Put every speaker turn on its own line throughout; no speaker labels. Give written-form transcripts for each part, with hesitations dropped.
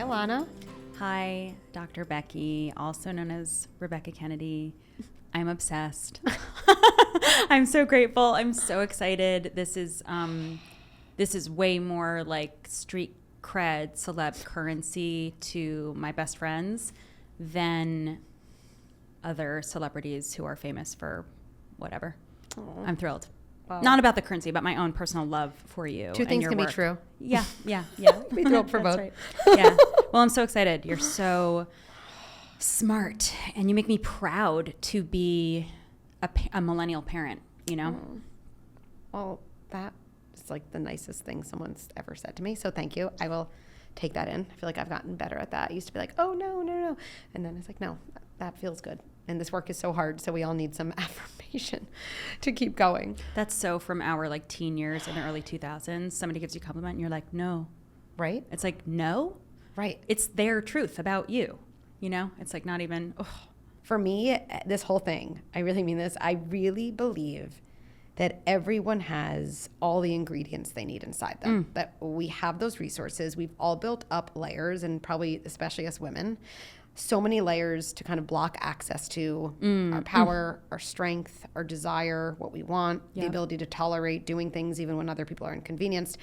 Ilana.
Hi, Dr. Becky, also known as Rebecca Kennedy. I'm obsessed. I'm so grateful. I'm so excited. This is way more like street cred, celeb currency to my best friends than other celebrities who are famous for whatever. Aww. I'm thrilled. Wow. Not about the currency, but my own personal love for you.
Two things can be true.
Yeah.
Be thrilled for both.
Right. Yeah. Well, I'm so excited. You're so smart, and you make me proud to be a millennial parent, you know?
Well, that is like the nicest thing someone's ever said to me. So thank you. I will take that in. I feel like I've gotten better at that. I used to be like, oh, no. And then it's like, no, that feels good. And this work is so hard, so we all need some affirmation to keep going.
That's so from our like teen years in the early 2000s. Somebody gives you a compliment and you're like, no.
Right?
It's like, no?
Right.
It's their truth about you. You know? It's like not even,
For me, this whole thing, I really mean this, I really believe that everyone has all the ingredients they need inside them. That we have those resources. We've all built up layers, and probably especially us women, so many layers to kind of block access to our power, our strength, our desire, what we want, the ability to tolerate doing things even when other people are inconvenienced.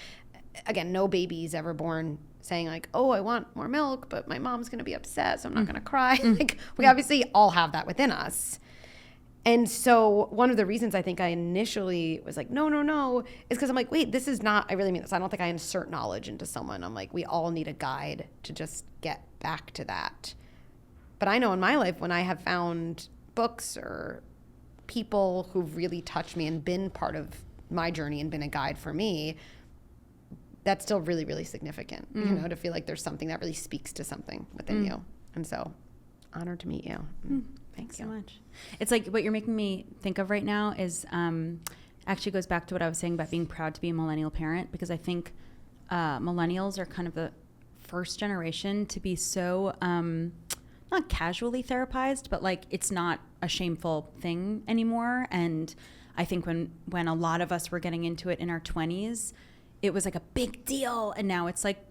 Again, no baby's ever born saying like, oh, I want more milk, but my mom's going to be upset, so I'm not going to cry. Like, we obviously all have that within us. And so one of the reasons I think I initially was like, no, is because I'm like, wait, this is not, I really mean this. I don't think I insert knowledge into someone. I'm like, we all need a guide to just get back to that. But I know in my life when I have found books or people who've really touched me and been part of my journey and been a guide for me, that's still really, really significant, you know, to feel like there's something that really speaks to something within you. And so, honored to meet you.
Thanks so much. It's like what you're making me think of right now is actually goes back to what I was saying about being proud to be a millennial parent, because I think millennials are kind of the first generation to be so not casually therapized, but like it's not a shameful thing anymore. And I think when a lot of us were getting into it in our 20s, it was like a big deal. And now it's like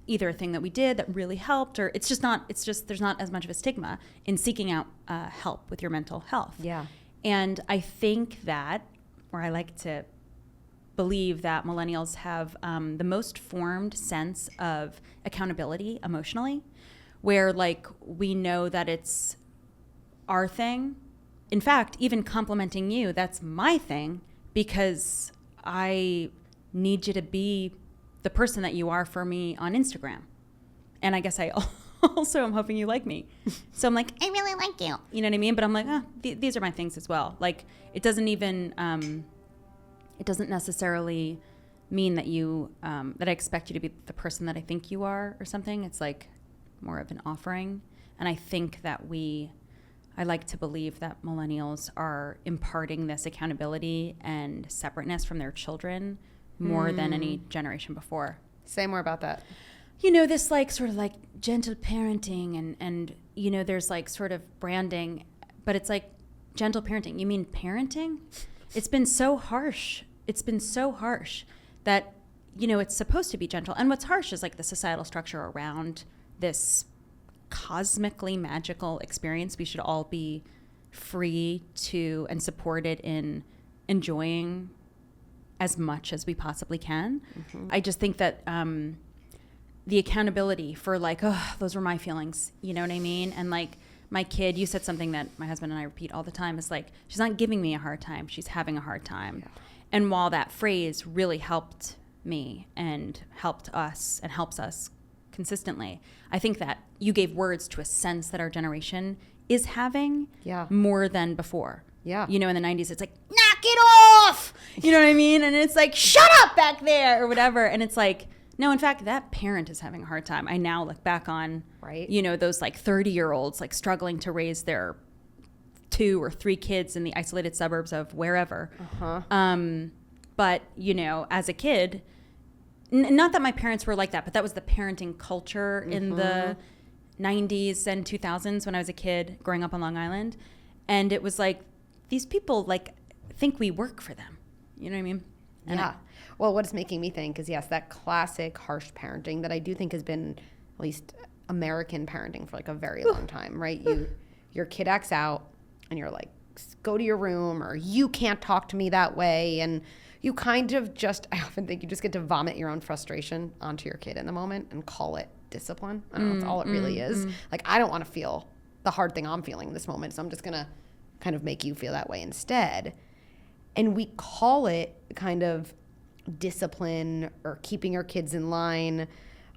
either a thing that we did that really helped, or it's just there's not as much of a stigma in seeking out help with your mental health.
Yeah.
And I think that, or I like to believe that millennials have the most formed sense of accountability emotionally, where like we know that it's our thing. In fact, even complimenting you, that's my thing, because I need you to be the person that you are for me on Instagram. And I guess I also am hoping you like me. So I'm like, I really like you. You know what I mean? But I'm like, these are my things as well. Like it doesn't even, it doesn't necessarily mean that you, that I expect you to be the person that I think you are or something. It's like more of an offering. And I think that I like to believe that millennials are imparting this accountability and separateness from their children more than any generation before.
Say more about that.
You know, this like sort of like gentle parenting and you know, there's like sort of branding, but it's like gentle parenting. You mean parenting? It's been so harsh. It's been so harsh that, you know, it's supposed to be gentle. And what's harsh is like the societal structure around this cosmically magical experience we should all be free to and supported in enjoying as much as we possibly can. I just think that the accountability for like, those were my feelings, you know what I mean? And like my kid, you said something that my husband and I repeat all the time, is like, she's not giving me a hard time, she's having a hard time. Yeah. And while that phrase really helped me and helped us and helps us consistently, I think that you gave words to a sense that our generation is having more than before.
Yeah.
You know, in the 90s, it's like, knock it off! You know what I mean? And it's like, shut up back there, or whatever. And it's like, no, in fact, that parent is having a hard time. I now look back on, you know, those like 30-year-olds like struggling to raise their 2 or 3 kids in the isolated suburbs of wherever. But, you know, as a kid, not that my parents were like that, but that was the parenting culture in the 90s and 2000s when I was a kid growing up on Long Island. And it was like, these people like think we work for them. You know what I mean? And
Well, what it's making me think is, yes, that classic harsh parenting that I do think has been, at least American parenting for like a very long time, right? Your kid acts out and you're like, go to your room, or you can't talk to me that way. And you kind of just, I often think you just get to vomit your own frustration onto your kid in the moment and call it discipline. I don't know, that's all it really is. Like, I don't want to feel the hard thing I'm feeling in this moment, so I'm just going to kind of make you feel that way instead. And we call it kind of discipline or keeping our kids in line,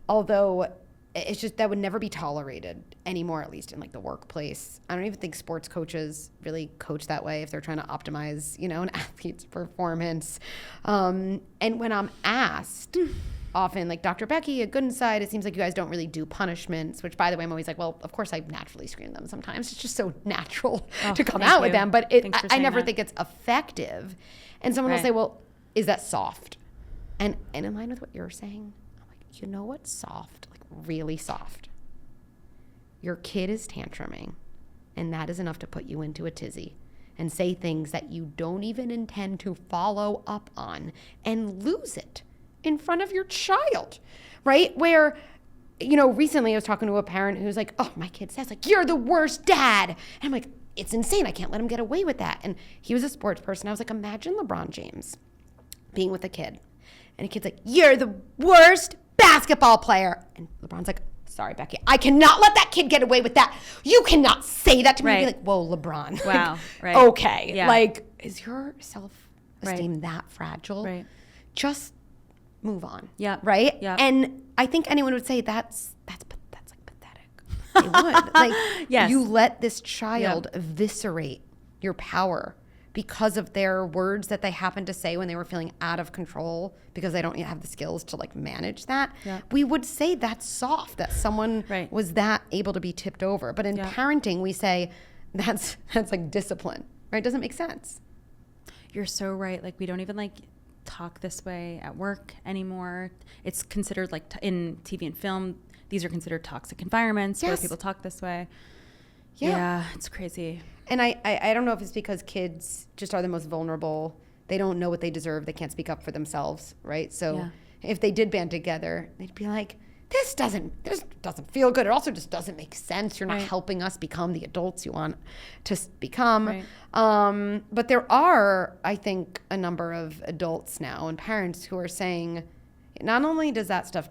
although it's just that would never be tolerated anymore, at least in like the workplace. I don't even think sports coaches really coach that way if they're trying to optimize, an athlete's performance. And when I'm asked often, like, Dr. Becky, at Good Inside, it seems like you guys don't really do punishments, which, by the way, I'm always like, well, of course I naturally scream them sometimes. It's just so natural to come out with them, but I never think it's effective. And someone will say, well, is that soft? And in line with what you're saying, I'm like, you know what's soft? Like, really soft. Your kid is tantruming, and that is enough to put you into a tizzy and say things that you don't even intend to follow up on and lose it in front of your child, right? Where, recently I was talking to a parent who's like, oh, my kid says, like, you're the worst dad. And I'm like, it's insane. I can't let him get away with that. And he was a sports person. I was like, imagine LeBron James being with a kid. And a kid's like, you're the worst basketball player. And LeBron's like, sorry, Becky, I cannot let that kid get away with that. You cannot say that to me. Right. Be like, whoa, LeBron.
Wow. Right.
Okay.
Yeah.
Like, is your self-esteem that fragile?
Right.
Just move on.
Yeah.
Right?
Yeah.
And I think anyone would say that's like pathetic. They would. Like,
yes.
You let this child eviscerate your power because of their words that they happened to say when they were feeling out of control because they don't yet have the skills to like manage that. Yeah. We would say that's soft, that someone was that able to be tipped over. But in parenting, we say that's like discipline, right? It doesn't make sense.
You're so right. Like, we don't even like talk this way at work anymore. It's considered like in TV and film, these are considered toxic environments where people talk this way. Yeah, it's crazy.
And I don't know if it's because kids just are the most vulnerable. They don't know what they deserve. They can't speak up for themselves, right? So if they did band together, they'd be like, this doesn't feel good. It also just doesn't make sense. You're not helping us become the adults you want to become. Right. But there are, I think, a number of adults now and parents who are saying, not only does that stuff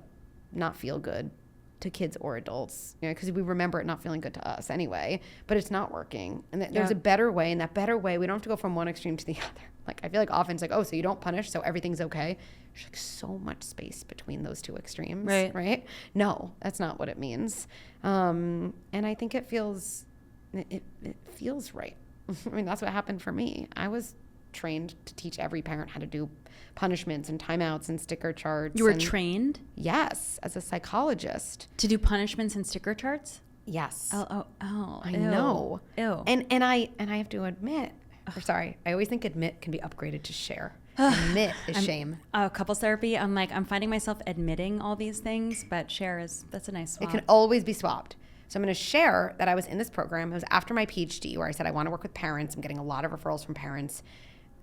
not feel good to kids or adults, because we remember it not feeling good to us anyway, but it's not working. And there's a better way, and that better way, we don't have to go from one extreme to the other. Like, I feel like often it's like, oh, so you don't punish, so everything's okay. There's like so much space between those two extremes, right? No, that's not what it means. And I think it feels right. I mean, that's what happened for me. I was trained to teach every parent how to do punishments and timeouts and sticker charts.
You were trained?
Yes, as a psychologist.
To do punishments and sticker charts?
Yes.
Oh.
I know.
Ew.
And I have to admit, I always think admit can be upgraded to share. Admit is shame.
Couples therapy, I'm finding myself admitting all these things, but share that's a nice swap.
It can always be swapped. So I'm going to share that I was in this program. It was after my PhD where I said I want to work with parents. I'm getting a lot of referrals from parents.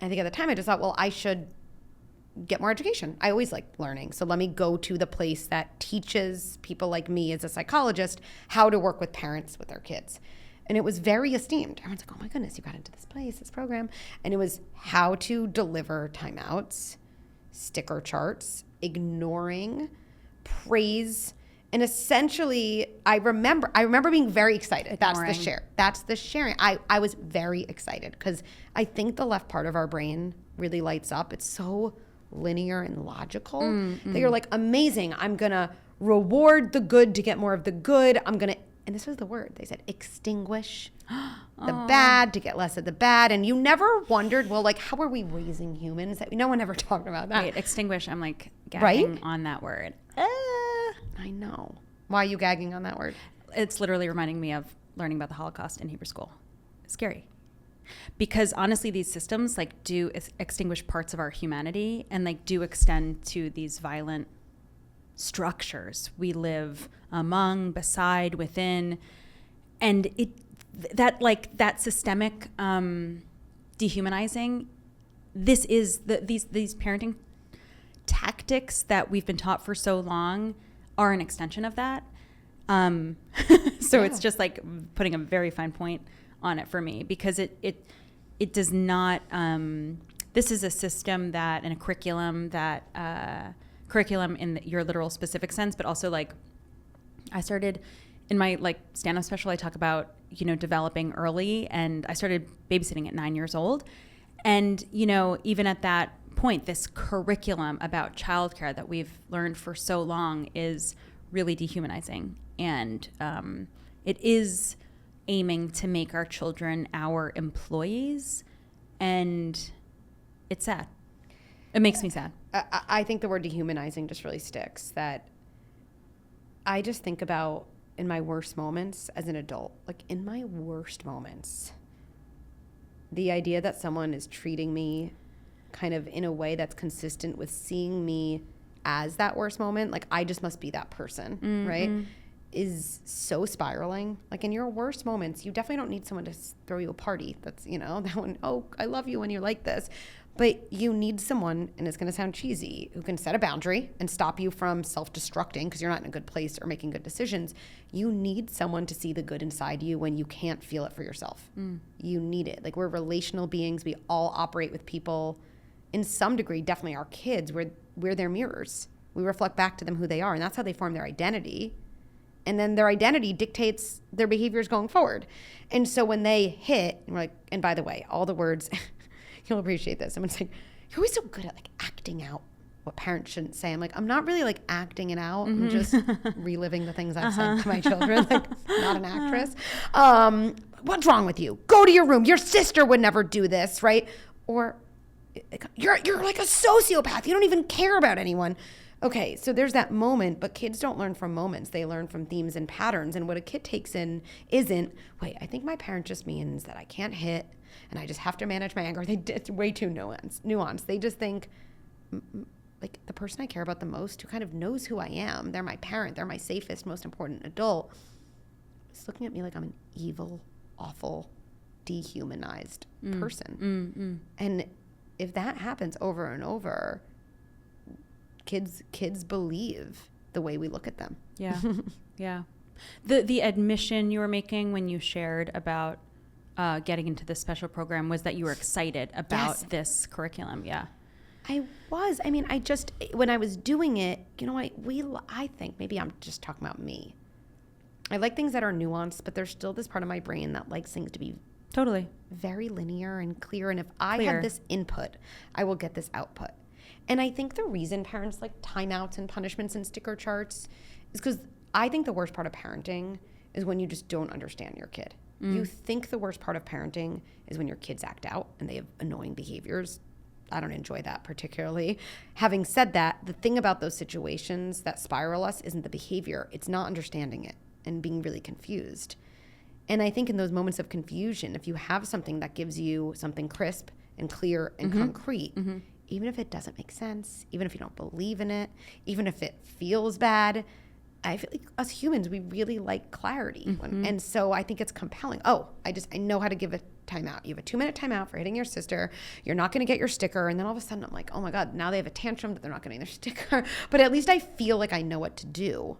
I think at the time I just thought, well, I should get more education. I always like learning. So let me go to the place that teaches people like me as a psychologist how to work with parents with their kids. And it was very esteemed. Everyone's like, oh my goodness, you got into this place, this program. And it was how to deliver timeouts, sticker charts, ignoring, praise. And essentially, I remember being very excited. That's the share. That's the sharing. I was very excited because I think the left part of our brain really lights up. It's so linear and logical that you're like, amazing. I'm going to reward the good to get more of the good. I'm going to, and this was the word. They said extinguish the bad to get less of the bad. And you never wondered, well, like, how are we raising humans? No one ever talked about that.
Wait, extinguish. I'm like gagging on that word.
I know. Why are you gagging on that word?
It's literally reminding me of learning about the Holocaust in Hebrew school. It's scary. Because honestly, these systems like do extinguish parts of our humanity and like do extend to these violent structures we live among, beside, within. And that systemic dehumanizing, this is these parenting tactics that we've been taught for so long are an extension of that. So it's just like putting a very fine point on it for me, because it does not, this is a system that, and a curriculum that, curriculum in your literal specific sense, but also like I started in my like stand-up special, I talk about, developing early, and I started babysitting at 9 years old. And, even at that point, this curriculum about childcare that we've learned for so long is really dehumanizing. And it is aiming to make our children our employees. And it's sad. It makes me sad.
I think the word dehumanizing just really sticks. That I just think about in my worst moments as an adult, like in my worst moments, the idea that someone is treating me kind of in a way that's consistent with seeing me as that worst moment, like I just must be that person, right? Is so spiraling. Like in your worst moments, you definitely don't need someone to throw you a party. That's, that one, oh, I love you when you're like this. But you need someone, and it's going to sound cheesy, who can set a boundary and stop you from self-destructing because you're not in a good place or making good decisions. You need someone to see the good inside you when you can't feel it for yourself. You need it. Like, we're relational beings. We all operate with people in some degree, definitely our kids, we're their mirrors. We reflect back to them who they are, and that's how they form their identity. And then their identity dictates their behaviors going forward. And so when they hit, and we're like, and by the way, all the words... You'll appreciate this. Someone's like, you're always so good at like acting out what parents shouldn't say. I'm like, I'm not really like acting it out. I'm just reliving the things I've said to my children. Like, not an actress. What's wrong with you? Go to your room. Your sister would never do this, right? Or you're like a sociopath. You don't even care about anyone. Okay, so there's that moment, but kids don't learn from moments. They learn from themes and patterns. And what a kid takes in isn't, wait, I think my parent just means that I can't hit and I just have to manage my anger. It's way too nuanced. They just think, like, the person I care about the most, who kind of knows who I am, they're my parent, they're my safest, most important adult, is looking at me like I'm an evil, awful, dehumanized person. And if that happens over and over, kids believe the way we look at them.
Yeah. Yeah. The admission you were making when you shared about getting into this special program was that you were excited about this curriculum. Yeah.
I was. I mean, when I was doing it, I think maybe I'm just talking about me. I like things that are nuanced, but there's still this part of my brain that likes things to be
totally
very linear and clear. And if I have this input, I will get this output. And I think the reason parents like timeouts and punishments and sticker charts is because I think the worst part of parenting is when you just don't understand your kid. You think the worst part of parenting is when your kids act out and they have annoying behaviors. I don't enjoy that particularly. Having said that, the thing about those situations that spiral us isn't the behavior. It's not understanding it and being really confused. And I think in those moments of confusion, if you have something that gives you something crisp and clear and concrete, even if it doesn't make sense, even if you don't believe in it, even if it feels bad, I feel like us humans, we really like clarity. And so I think it's compelling. Oh, I know how to give a timeout. You have a 2-minute timeout for hitting your sister. You're not going to get your sticker. And then all of a sudden I'm like, oh my God, now they have a tantrum that they're not getting their sticker. But at least I feel like I know what to do.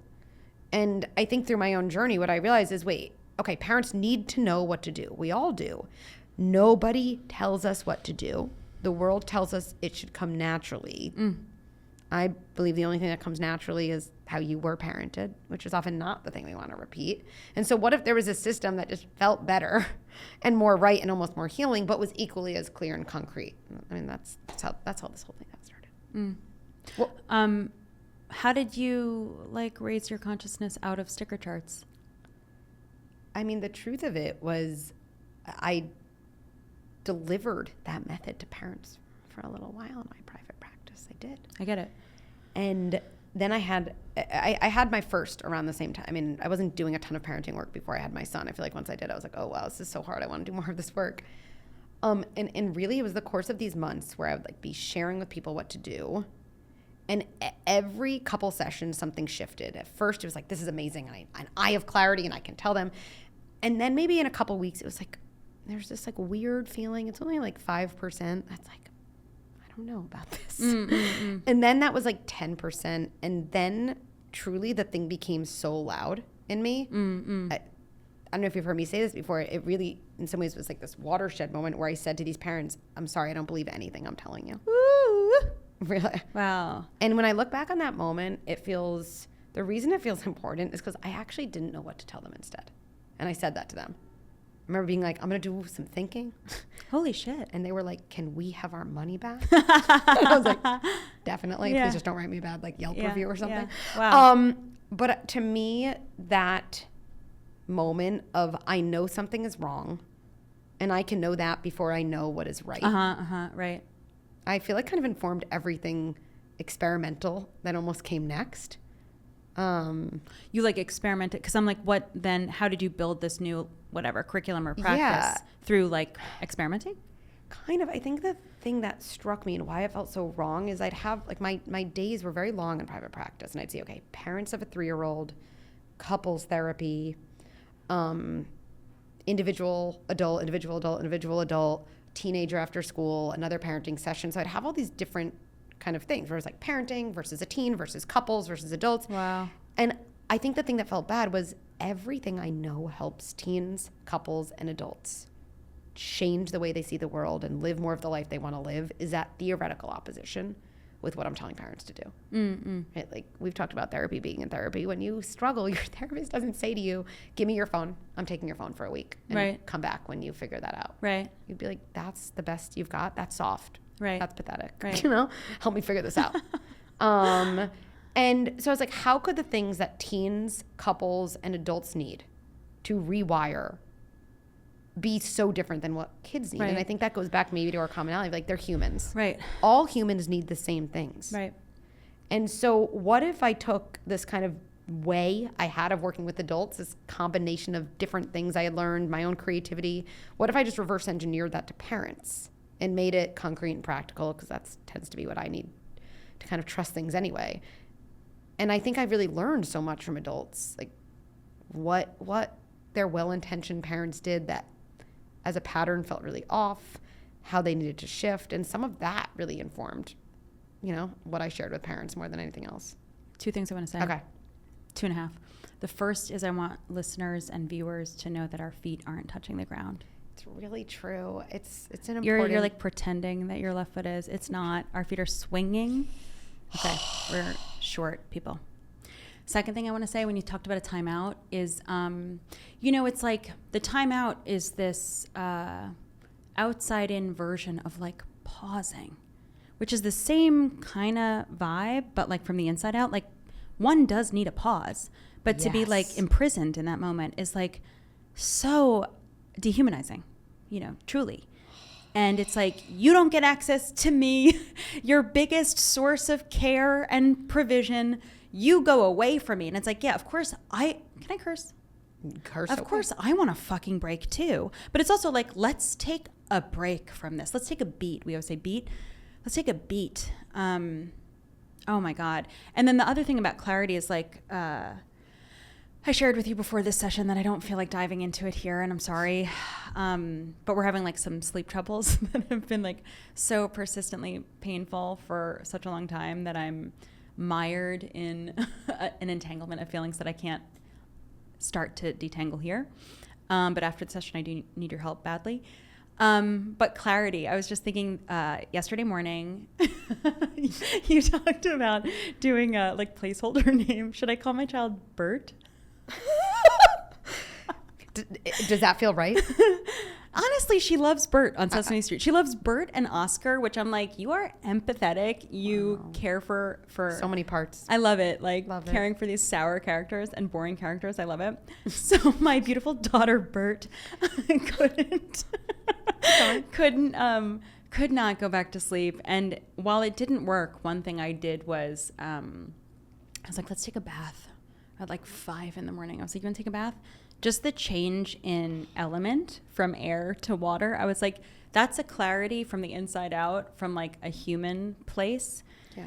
And I think through my own journey, what I realized is, wait, okay, parents need to know what to do. We all do. Nobody tells us what to do. The world tells us it should come naturally. I believe the only thing that comes naturally is how you were parented, which is often not the thing we want to repeat. And so what if there was a system that just felt better and more right and almost more healing, but was equally as clear and concrete? I mean, that's how this whole thing got started.
Well, how did you raise your consciousness out of sticker charts?
I mean, the truth of it was I delivered that method to parents for a little while in my private practice. I did.
I get it.
And then I had my first around the same time. I mean, I wasn't doing a ton of parenting work before I had my son. I feel like once I did, I was like, oh, wow, this is so hard. I want to do more of this work. And really it was the course of these months where I would be sharing with people what to do. And every couple sessions, something shifted. At first it was like, this is amazing. And I have clarity and I can tell them. And then maybe in a couple weeks, it was like, there's this weird feeling. It's only 5%. That's I don't know about this. And then that was 10%. And then truly the thing became so loud in me. I don't know if you've heard me say this before. It really, in some ways, was like this watershed moment where I said to these parents, I'm sorry, I don't believe anything I'm telling you.
Woo.
Really.
Wow.
And when I look back on that moment, the reason it feels important is because I actually didn't know what to tell them instead. And I said that to them. I remember being like, I'm going to do some thinking.
Holy shit.
And they were like, can we have our money back? I was like, definitely.
Yeah.
Please just don't write me a bad like Yelp review or something.
Yeah. Wow.
But to me, that moment of I know something is wrong and I can know that before I know what is right.
Right.
I feel like kind of informed everything experimental that almost came next.
You like experimented because I'm like, what then? How did you build this new whatever curriculum or practice through like experimenting?
Kind of. I think the thing that struck me and why I felt so wrong is I'd have like my days were very long in private practice, and I'd see parents of a 3-year-old, couples therapy, individual adult, teenager after school, another parenting session. So I'd have all these different kind of things where it was like parenting versus a teen versus couples versus adults.
Wow.
And I think the thing that felt bad was everything I know helps teens, couples, and adults change the way they see the world and live more of the life they want to live is at theoretical opposition with what I'm telling parents to do. Right? Like we've talked about therapy being in therapy. When you struggle, your therapist doesn't say to you, give me your phone. I'm taking your phone for a week and come back when you figure that out.
Right.
You'd be like, that's the best you've got. That's soft.
Right.
That's pathetic.
Right.
Help me figure this out. And so I was like, how could the things that teens, couples, and adults need to rewire be so different than what kids need?
Right.
And I think that goes back maybe to our commonality. Like they're humans.
Right.
All humans need the same things.
Right.
And so what if I took this kind of way I had of working with adults, this combination of different things I had learned, my own creativity, what if I just reverse engineered that to parents and made it concrete and practical? Because that tends to be what I need to kind of trust things anyway. And I think I've really learned so much from adults, like what their well-intentioned parents did that as a pattern felt really off, how they needed to shift. And some of that really informed, what I shared with parents more than anything else.
2 things I want to say.
Okay.
2.5. The first is I want listeners and viewers to know that our feet aren't touching the ground.
It's really true. It's an important...
You're like pretending that your left foot is. It's not. Our feet are swinging. Okay. We're short people. Second thing I want to say when you talked about a timeout is, it's like the timeout is this outside in version of like pausing, which is the same kind of vibe, but like from the inside out. Like one does need a pause, but to be like imprisoned in that moment is like so dehumanizing, truly. And it's like, you don't get access to me, your biggest source of care and provision. You go away from me. And it's like, yeah, of course can I curse?
Curse.
Of course I want a fucking break too. But it's also like, let's take a break from this. Let's take a beat. We always say beat. Let's take a beat. Oh my God. And then the other thing about clarity is like, I shared with you before this session that I don't feel like diving into it here, and I'm sorry. But we're having like some sleep troubles that have been like so persistently painful for such a long time that I'm mired in an entanglement of feelings that I can't start to detangle here. But after the session, I do need your help badly. But clarity, I was just thinking yesterday morning, you talked about doing a like placeholder name. Should I call my child Bert?
Does that feel right?
Honestly, she loves Bert on Sesame Street. She loves Bert and Oscar, which I'm like, you are empathetic. You care for
so many parts.
I love it. Like caring for these sour characters and boring characters. I love it. So my beautiful daughter Bert could not go back to sleep. And while it didn't work, one thing I did was I was like, let's take a bath. At like 5 a.m. I was like, you want to take a bath? Just the change in element from air to water. I was like, that's a clarity from the inside out, from like a human place. Yeah.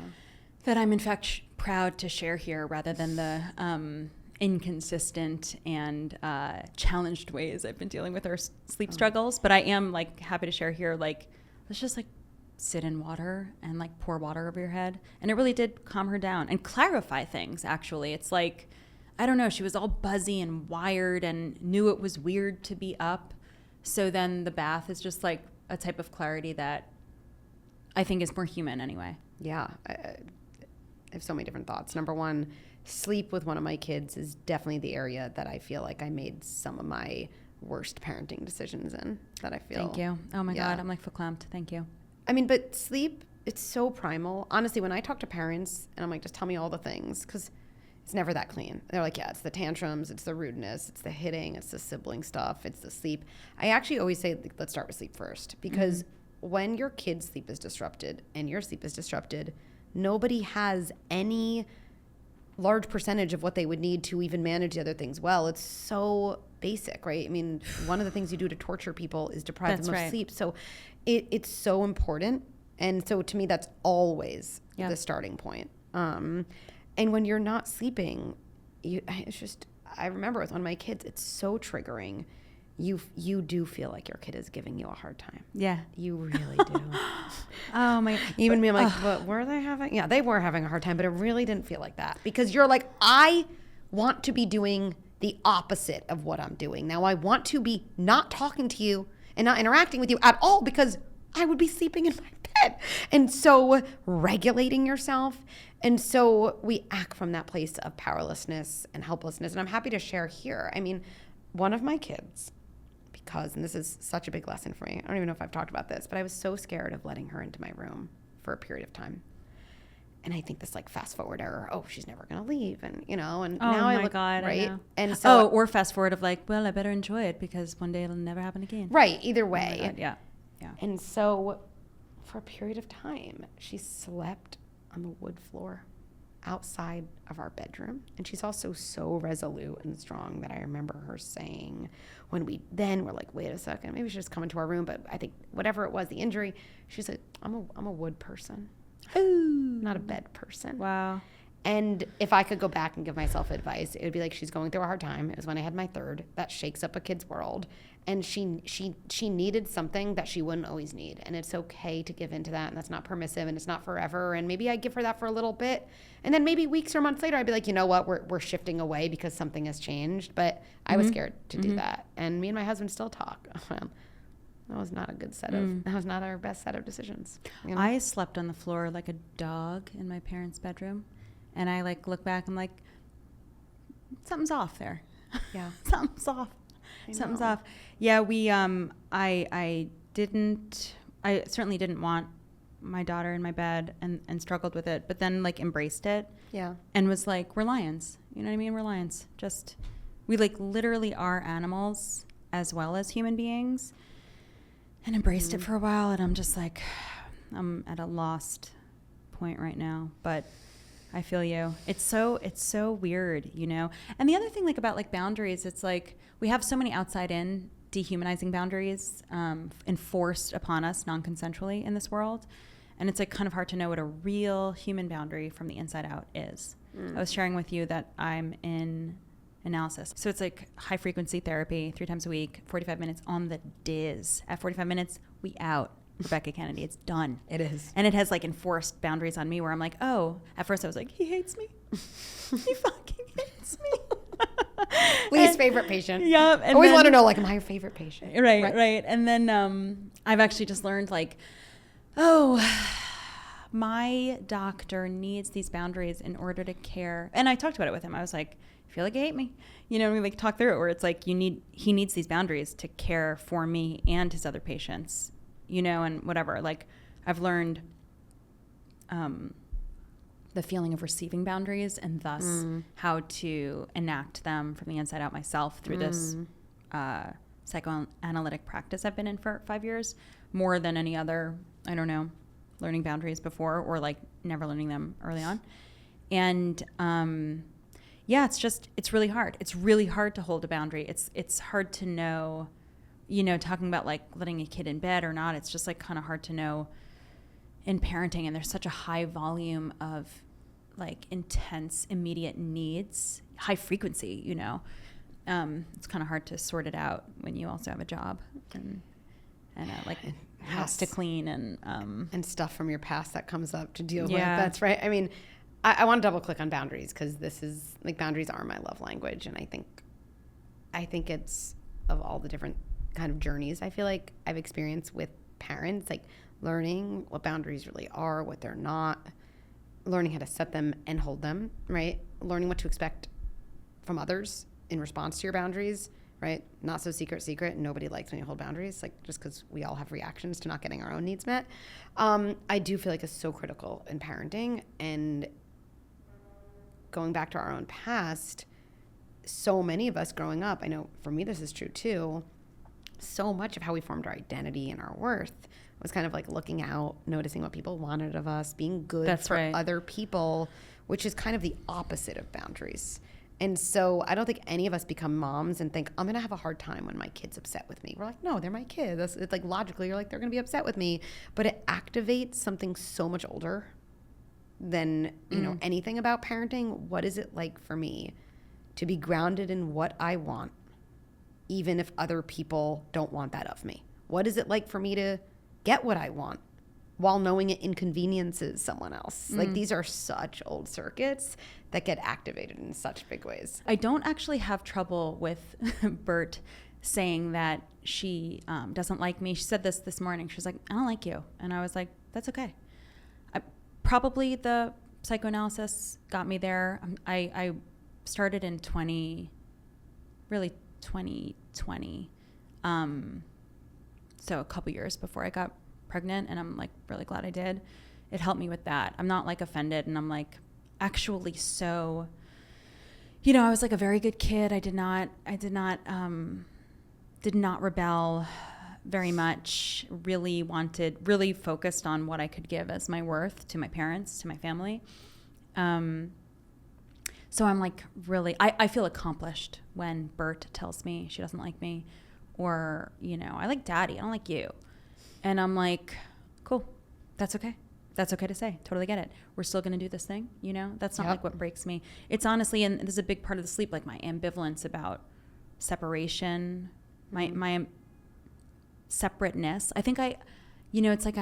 That I'm in fact proud to share here, rather than the inconsistent and challenged ways I've been dealing with our sleep struggles. But I am like happy to share here, like, let's just like sit in water and like pour water over your head. And it really did calm her down and clarify things. Actually, it's like, I don't know, she was all buzzy and wired and knew it was weird to be up. So then the bath is just like a type of clarity that I think is more human anyway.
Yeah. I have so many different thoughts. Number one, sleep with one of my kids is definitely the area that I feel like I made some of my worst parenting decisions in, that I feel.
Thank you. Oh my God, I'm like verklempt. Thank you.
I mean, but sleep, it's so primal. Honestly, when I talk to parents and I'm like, just tell me all the things, because it's never that clean. They're like, yeah, it's the tantrums, it's the rudeness, it's the hitting, it's the sibling stuff, it's the sleep. I actually always say, let's start with sleep first, because when your kid's sleep is disrupted and your sleep is disrupted, nobody has any large percentage of what they would need to even manage the other things well. It's so basic, right? I mean, one of the things you do to torture people is deprive them of sleep. So it's so important. And so to me, that's always the starting point. And when you're not sleeping, I remember with one of my kids, it's so triggering. You do feel like your kid is giving you a hard time.
Yeah.
You really do.
Oh my.
Even me, I'm like, but were they having? Yeah, they were having a hard time, but it really didn't feel like that. Because you're like, I want to be doing the opposite of what I'm doing. Now I want to be not talking to you and not interacting with you at all, because I would be sleeping in my bed. And so regulating yourself. And so we act from that place of powerlessness and helplessness. And I'm happy to share here. I mean, one of my kids, and this is such a big lesson for me, I don't even know if I've talked about this, but I was so scared of letting her into my room for a period of time. And I think this like fast forward error, she's never going to leave. And, and now I look,
God,
right?
I know.
And so,
or fast forward of like, well, I better enjoy it because one day it'll never happen again.
Right. Either way.
Oh my God, yeah.
And so for a period of time, she slept on the wood floor outside of our bedroom. And she's also so resolute and strong that I remember her saying, when we then were like, wait a second, maybe we should just come into our room. But I think whatever it was, the injury, she said, I'm a wood person. Ooh. Not a bed person.
Wow.
And if I could go back and give myself advice, it would be like, she's going through a hard time. It was when I had my third. That shakes up a kid's world. And she needed something that she wouldn't always need. And it's okay to give into that. And that's not permissive and it's not forever. And maybe I give her that for a little bit. And then maybe weeks or months later, I'd be like, you know what, we're shifting away because something has changed. But I was scared to do that. And me and my husband still talk. That was not a good that was not our best set of decisions.
I slept on the floor like a dog in my parents' bedroom. And I like look back, I'm like, something's off there.
Yeah.
Something's off. Something's off. Yeah, I certainly didn't want my daughter in my bed and struggled with it, but then like embraced it.
Yeah.
And was like, we're lions. You know what I mean? We're lions. We like literally are animals as well as human beings, and embraced it for a while. And I'm just like, I'm at a lost point right now, but I feel you. It's so weird, And the other thing like about like boundaries, it's like we have so many outside in dehumanizing boundaries enforced upon us non-consensually in this world. And it's like kind of hard to know what a real human boundary from the inside out is. I was sharing with you that I'm in analysis. So it's like high frequency therapy 3 times a week, 45 minutes on the Diz. At 45 minutes, we out. Rebecca Kennedy, it's done.
It is.
And it has like enforced boundaries on me where I'm like, at first I was like, he hates me. He fucking hates me.
Least favorite patient.
Yep.
And always want to know, like, am I your favorite patient?
Right. And then I've actually just learned like, my doctor needs these boundaries in order to care. And I talked about it with him. I was like, I feel like you hate me. We like talk through it where it's like he needs these boundaries to care for me and his other patients. And whatever, like I've learned the feeling of receiving boundaries and thus how to enact them from the inside out myself through this psychoanalytic practice I've been in for 5 years, more than any other, I don't know, learning boundaries before or like never learning them early on. And it's really hard. It's really hard to hold a boundary. It's hard to know, talking about like letting a kid in bed or not, it's just like kind of hard to know in parenting. And there's such a high volume of like intense, immediate needs, high frequency, it's kind of hard to sort it out when you also have a job and like house to clean and
stuff from your past that comes up to deal with. That's right. I mean, I want to double click on boundaries, because this is like, boundaries are my love language. And I think it's, of all the different kind of journeys I feel like I've experienced with parents, like learning what boundaries really are, what they're not, learning how to set them and hold them, right? Learning what to expect from others in response to your boundaries, right? Not so secret. Nobody likes when you hold boundaries, like, just because we all have reactions to not getting our own needs met. I do feel like it's so critical in parenting. And going back to our own past, so many of us growing up, I know for me this is true too, so much of how we formed our identity and our worth was kind of like looking out, noticing what people wanted of us, being good for other people, which is kind of the opposite of boundaries. And so I don't think any of us become moms and think, I'm going to have a hard time when my kid's upset with me. We're like, no, they're my kid. It's like, logically, you're like, they're going to be upset with me. But it activates something so much older than, you know, anything about parenting. What is it like for me to be grounded in what I want, even if other people don't want that of me? What is it like for me to get what I want while knowing it inconveniences someone else? Like, these are such old circuits that get activated in such big ways.
I don't actually have trouble with Bert saying that she doesn't like me. She said this morning. She was like, I don't like you. And I was like, that's okay. Probably the psychoanalysis got me there. I started in 2020. So a couple years before I got pregnant, and I'm like really glad I did. It helped me with that. I'm not like offended, and I'm like actually so, you know, I was like a very good kid. I did not rebel very much. Really focused on what I could give as my worth to my parents, to my family. So I'm like really, I feel accomplished when Bert tells me she doesn't like me, or, you know, I like Daddy, I don't like you. And I'm like, cool, that's okay. That's okay to say. Totally get it. We're still going to do this thing, you know? That's not like what breaks me. It's honestly, and this is a big part of the sleep, like my ambivalence about separation, my separateness. I think it's like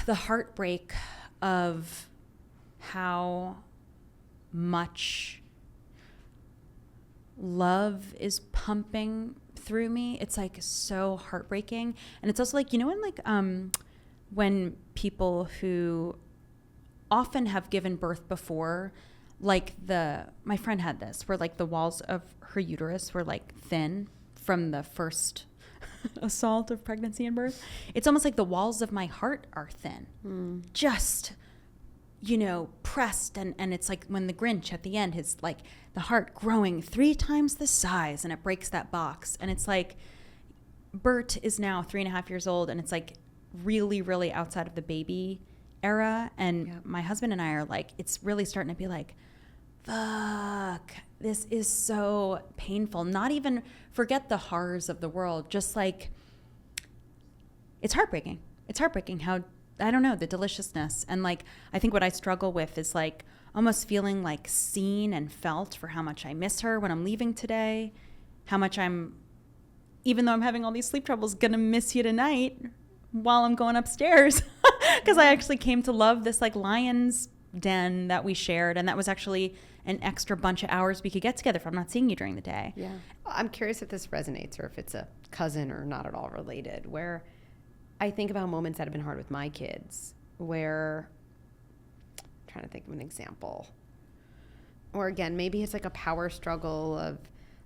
the heartbreak of how much love is pumping through me. It's like so heartbreaking. And it's also like, you know, when people who often have given birth before, like my friend had this, where like the walls of her uterus were like thin from the first assault of pregnancy and birth. It's almost like the walls of my heart are thin, just, you know, pressed. And it's like when the Grinch at the end is like the heart growing 3 times the size, and it breaks that box. And it's like Bert is now 3.5 years old, and it's like really, really outside of the baby era. And my husband and I are like, it's really starting to be like, fuck, this is so painful. Not even forget the horrors of the world, just like, it's heartbreaking. It's heartbreaking how, I don't know, the deliciousness. And like, I think what I struggle with is like almost feeling like seen and felt for how much I miss her when I'm leaving today, how much even though I'm having all these sleep troubles, gonna miss you tonight while I'm going upstairs. Because I actually came to love this like lion's den that we shared, and that was actually an extra bunch of hours we could get together if I'm not seeing you during the day.
Yeah. I'm curious if this resonates, or if it's a cousin or not at all related, where I think about moments that have been hard with my kids, where I'm trying to think of an example, or again, maybe it's like a power struggle of,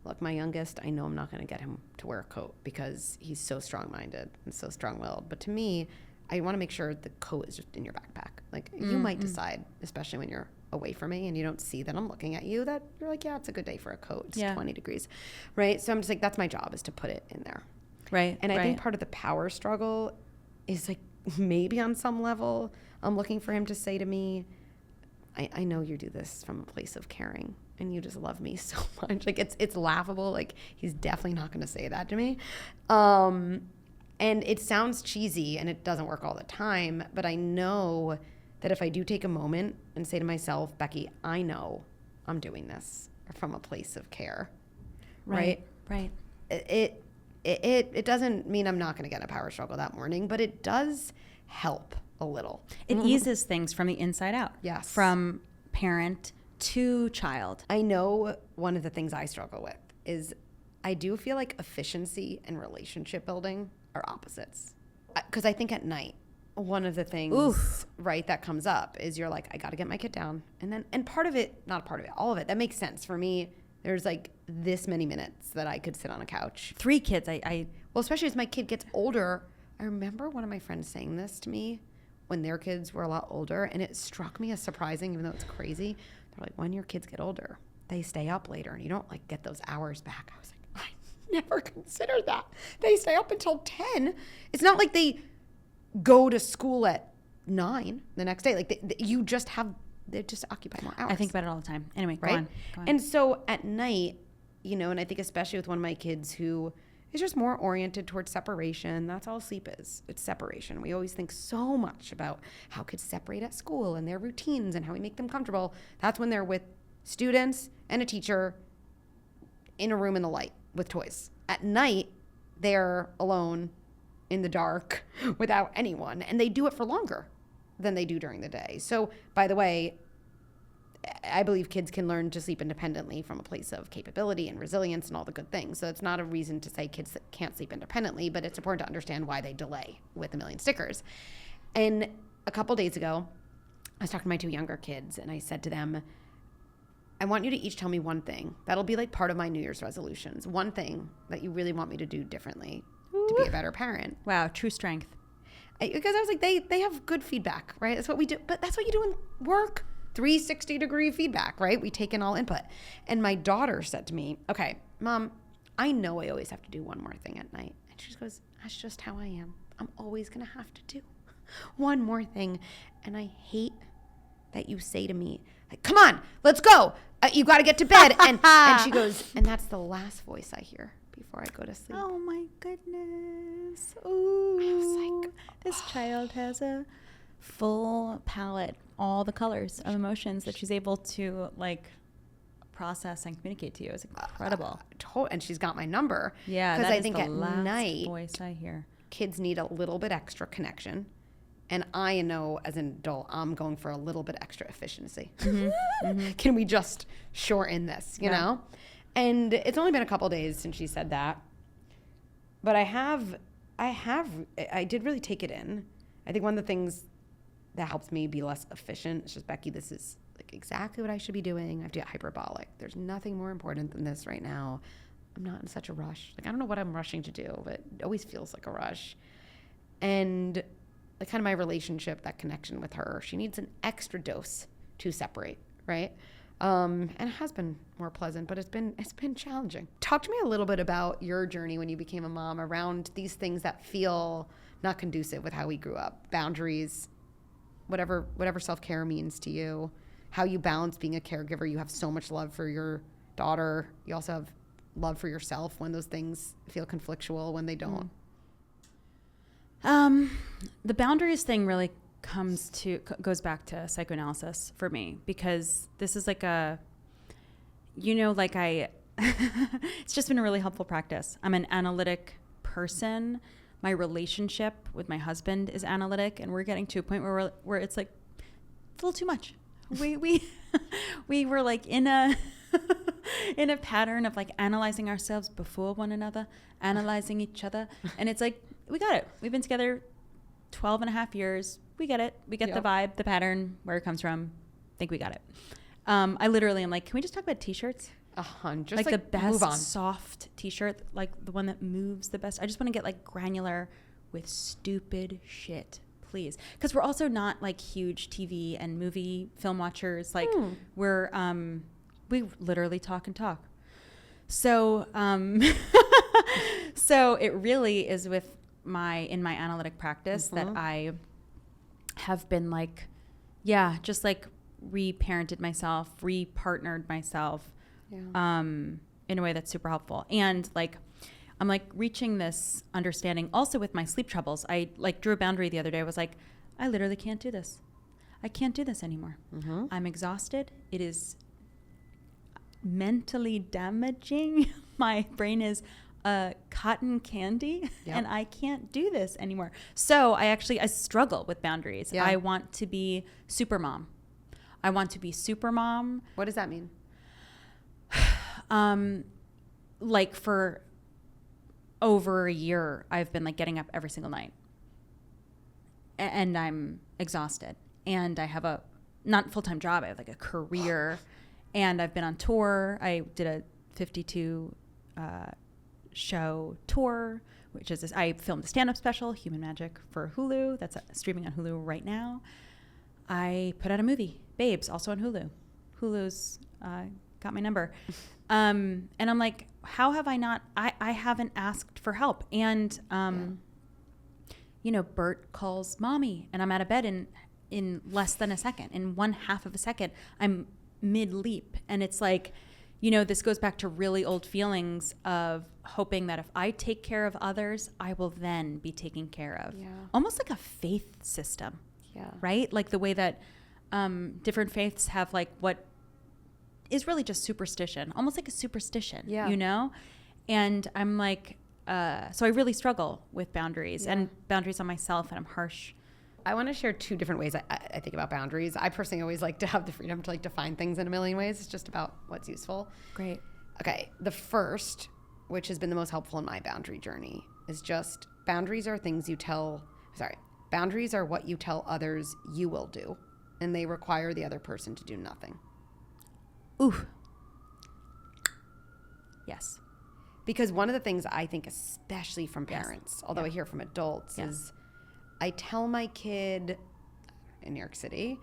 look, my youngest, I know I'm not going to get him to wear a coat because he's so strong-minded and so strong-willed. But to me, I want to make sure the coat is just in your backpack. Like, you might decide, especially when you're away from me and you don't see that I'm looking at you, that you're like, yeah, it's a good day for a coat. It's 20 degrees, right? So I'm just like, that's my job, is to put it in there.
Right.
And I think part of the power struggle is like, maybe on some level, I'm looking for him to say to me, I know you do this from a place of caring, and you just love me so much. Like, it's laughable. Like, he's definitely not going to say that to me. And it sounds cheesy, and it doesn't work all the time, but I know that if I do take a moment and say to myself, Becky, I know I'm doing this from a place of care, right? It doesn't mean I'm not going to get in a power struggle that morning, but it does help a little.
It eases things from the inside out.
Yes.
From parent to child.
I know one of the things I struggle with is I do feel like efficiency and relationship building are opposites. Because I think at night, one of the things, right, that comes up is you're like, I got to get my kid down. And part of it, not part of it, all of it, that makes sense. For me, there's like this many minutes that I could sit on a couch.
3 kids,
well, especially as my kid gets older. I remember one of my friends saying this to me when their kids were a lot older, and it struck me as surprising, even though it's crazy. They're like, when your kids get older, they stay up later, and you don't like get those hours back. I was like, I never considered that. They stay up until 10. It's not like they go to school at 9 the next day. Like they just occupy more hours.
I think about it all the time. Anyway,
right?
Go on.
And so at night, you know, and I think especially with one of my kids who is just more oriented towards separation. That's all sleep is. It's separation. We always think so much about how kids separate at school and their routines and how we make them comfortable. That's when they're with students and a teacher in a room in the light with toys. At night, they're alone in the dark without anyone, and they do it for longer than they do during the day. So, by the way, I believe kids can learn to sleep independently from a place of capability and resilience and all the good things. So it's not a reason to say kids that can't sleep independently, but it's important to understand why they delay with a million stickers. And a couple days ago, I was talking to my 2 younger kids, and I said to them, I want you to each tell me one thing. That'll be like part of my New Year's resolutions. One thing that you really want me to do differently to be a better parent.
Wow, true strength.
Because I was like, they have good feedback, right? That's what we do. But that's what you do in work. 360-degree feedback, right? We take in all input. And my daughter said to me, okay, Mom, I know I always have to do one more thing at night. And she goes, that's just how I am. I'm always going to have to do one more thing. And I hate that you say to me, like, come on, let's go. You got to get to bed. And she goes, and that's the last voice I hear before I go to sleep.
Oh, my goodness. Ooh.
I was like,
this child has a full palette, all the colors of emotions that she's able to like process and communicate to you. It's incredible.
And she's got my number.
Yeah,
because
I
think
think
at night,
voice I hear.
Kids need a little bit extra connection, and I know as an adult, I'm going for a little bit extra efficiency. Can we just shorten this? You know? And it's only been a couple days since she said that, but I did really take it in. I think one of the things that helps me be less efficient. It's just, Becky, this is like exactly what I should be doing. I have to get hyperbolic. There's nothing more important than this right now. I'm not in such a rush. Like, I don't know what I'm rushing to do, but it always feels like a rush. And like kind of my relationship, that connection with her, she needs an extra dose to separate, right? And it has been more pleasant, but it's been challenging. Talk to me a little bit about your journey when you became a mom around these things that feel not conducive with how we grew up. Boundaries, whatever self-care means to you, how you balance being a caregiver. You have so much love for your daughter. You also have love for yourself when those things feel conflictual, when they don't.
The boundaries thing really goes back to psychoanalysis for me, because this is like it's just been a really helpful practice. I'm an analytic person. My relationship with my husband is analytic, and we're getting to a point where it's like, it's a little too much. We were like in a pattern of like analyzing ourselves before one another, analyzing each other. And it's like, we got it. We've been together 12 and a half years. We get it. We get the vibe, the pattern, where it comes from. I think we got it. I literally am like, can we just talk about t-shirts?
Just
like the best soft t-shirt, like the one that moves the best. I just want to get like granular with stupid shit, please. Because we're also not like huge TV and movie film watchers. Like we literally talk and talk. So so it really is in my analytic practice that I have been like, just like reparented myself, repartnered myself. In a way that's super helpful. And like, I'm like reaching this understanding also with my sleep troubles. I like drew a boundary the other day. I was like, I literally can't do this. I can't do this anymore. I'm exhausted. It is mentally damaging. My brain is cotton candy
Yep.
and I can't do this anymore. So I struggle with boundaries.
Yeah.
I want to be super mom. What
does that mean?
Like for over a year, I've been like getting up every single night and I'm exhausted, and I have a not full-time job. I have like a career and I've been on tour. I did a 52 show tour, which is I filmed a stand-up special, Human Magic, for Hulu. That's streaming on Hulu right now. I put out a movie, Babes, also on Hulu. Hulu's got my number. And I'm like, how have I not, I haven't asked for help. And, you know, Bert calls mommy and I'm out of bed in less than a second. In 1/2 of a second, I'm mid-leap. And it's like, you know, this goes back to really old feelings of hoping that if I take care of others, I will then be taken care of.
Yeah.
Almost like a faith system.
Yeah.
Right? Like the way that different faiths have like what is really just superstition, almost like a superstition, you know? And I'm like, so I really struggle with boundaries and boundaries on myself, and I'm harsh.
I want to share 2 different ways I think about boundaries. I personally always like to have the freedom to like define things in a million ways. It's just about what's useful.
Great.
Okay. The first, which has been the most helpful in my boundary journey, is just boundaries are what you tell others you will do, and they require the other person to do nothing.
Ooh. Yes.
Because one of the things I think, especially from parents, although I hear from adults, is I tell my kid in New York City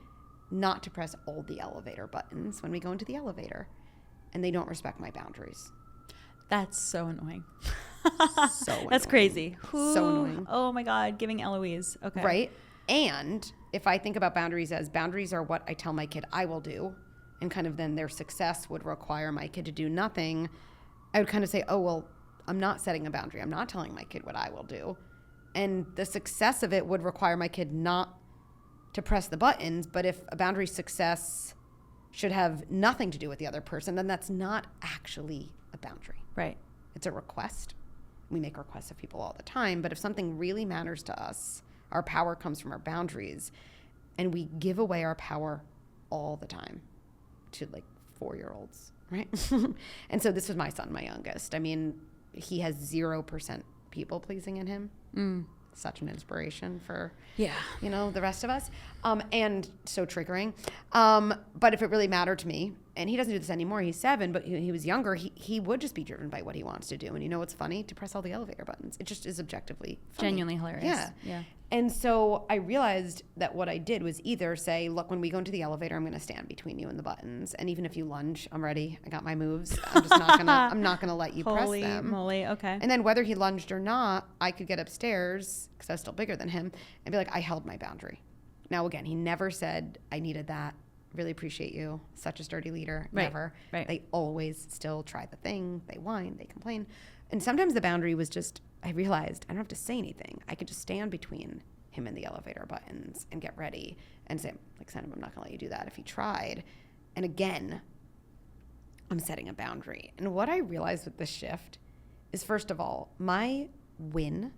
not to press all the elevator buttons when we go into the elevator, and they don't respect my boundaries.
That's so annoying.
So annoying.
That's crazy.
So annoying.
Oh my God, giving Eloise. Okay.
Right? And if I think about boundaries as boundaries are what I tell my kid I will do, and kind of then their success would require my kid to do nothing, I would kind of say, oh, well, I'm not setting a boundary. I'm not telling my kid what I will do. And the success of it would require my kid not to press the buttons. But if a boundary success should have nothing to do with the other person, then that's not actually a boundary.
Right.
It's a request. We make requests of people all the time. But if something really matters to us, our power comes from our boundaries. And we give away our power all the time to like 4-year-olds, right? And so this was my son, my youngest. I mean, he has 0% people pleasing in him. Such an inspiration for, you know, the rest of us. And so triggering. But if it really mattered to me, and he doesn't do this anymore, he's 7, but he was younger, he would just be driven by what he wants to do. And you know what's funny? To press all the elevator buttons. It just is objectively funny.
Genuinely hilarious.
Yeah. And so I realized that what I did was either say, look, when we go into the elevator, I'm going to stand between you and the buttons. And even if you lunge, I'm ready. I got my moves. I'm just not going to let you press them.
Holy moly. Okay.
And then whether he lunged or not, I could get upstairs because I was still bigger than him and be like, I held my boundary. Now, again, he never said I needed that. Really appreciate you. Such a sturdy leader.
Right.
Never.
Right.
They always still try the thing. They whine. They complain. And sometimes the boundary was just, I realized I don't have to say anything. I could just stand between him and the elevator buttons and get ready and say, like, son, I'm not going to let you do that if he tried. And again, I'm setting a boundary. And what I realized with this shift is, first of all, my win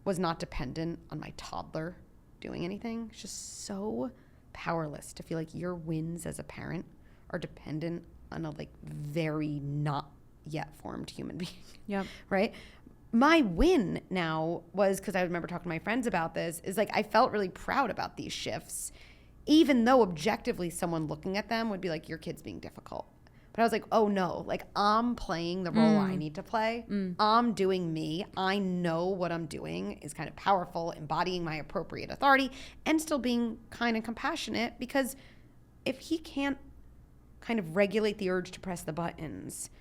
was not dependent on my toddler doing anything. It's just so powerless to feel like your wins as a parent are dependent on a like very not yet formed human being.
Yep.
Right? My win now was, because I remember talking to my friends about this, is like I felt really proud about these shifts, even though objectively someone looking at them would be like, your kid's being difficult. But I was like, oh no, like I'm playing the role I need to play. I'm doing me. I know what I'm doing is kind of powerful, embodying my appropriate authority and still being kind and compassionate, because if he can't kind of regulate the urge to press the buttons,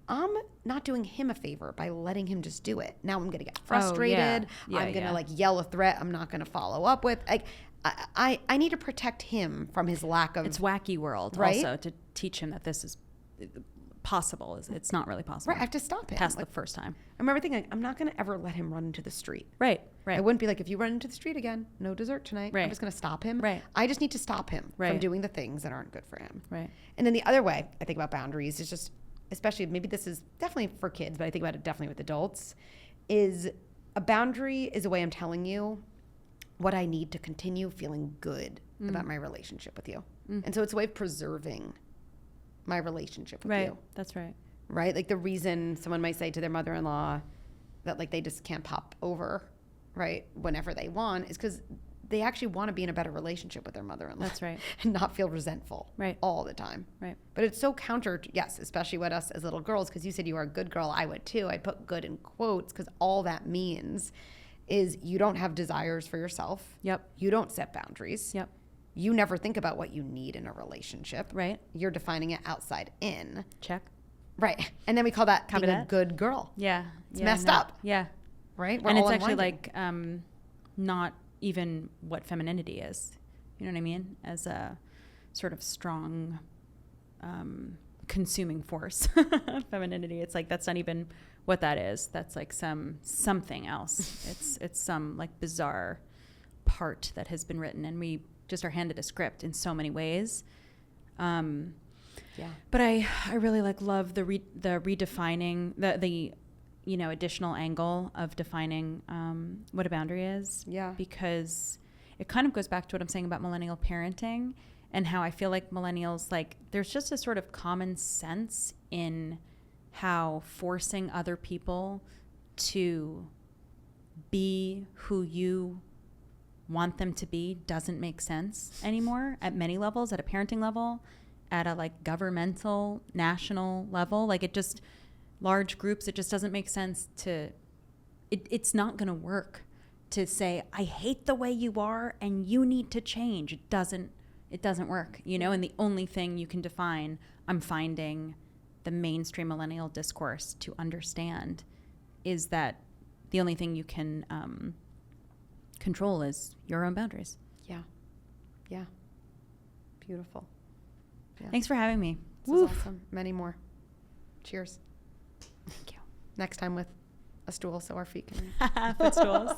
I'm not doing him a favor by letting him just do it. Now I'm going to get frustrated. I'm going to like yell a threat I'm not going to follow up with. Like I need to protect him from his lack of...
It's wacky world, right? Also, to teach him that this is possible. It's not really possible.
Right, I have to stop him.
Past the first time.
I remember thinking, I'm not going to ever let him run into the street.
Right.
I wouldn't be like, if you run into the street again, no dessert tonight.
Right.
I'm just going to stop him.
Right.
I just need to stop him from doing the things that aren't good for him.
Right.
And then the other way I think about boundaries is just especially maybe this is definitely for kids, but I think about it definitely with adults, is a boundary is a way I'm telling you what I need to continue feeling good about my relationship with you. And so it's a way of preserving my relationship with you.
That's right.
Right? Like the reason someone might say to their mother-in-law that like they just can't pop over, right, whenever they want is because they actually want to be in a better relationship with their mother-in-law.
That's right.
And not feel resentful all the time.
Right.
But it's so counter to, yes, especially with us as little girls, because you said you are a good girl. I would too. I put good in quotes because all that means is you don't have desires for yourself.
Yep.
You don't set boundaries.
Yep.
You never think about what you need in a relationship.
Right.
You're defining it outside in.
Check.
Right. And then we call that being a good girl.
Yeah.
It's messed up.
Yeah.
Right.
And it's actually like not even what femininity is. You know what I mean? As a sort of strong consuming force. Femininity. It's like that's not even what that is. That's like something else. It's some like bizarre part that has been written, and we just are handed a script in so many ways. But I really like love the redefining the additional angle of defining what a boundary is. Yeah. Because it kind of goes back to what I'm saying about millennial parenting and how I feel like millennials, like there's just a sort of common sense in how forcing other people to be who you want them to be doesn't make sense anymore at many levels, at a parenting level, at a like governmental, national level. Like it just, large groups, it just doesn't make sense to, it's not going to work to say, I hate the way you are and you need to change. It doesn't work, and the only thing you can define, I'm finding the mainstream millennial discourse to understand, is that the only thing you can control is your own boundaries. Yeah. Beautiful. Yeah. Thanks for having me.
This is awesome. Many more. Cheers.
Thank you.
Next time with a stool so our feet can...
Footstools.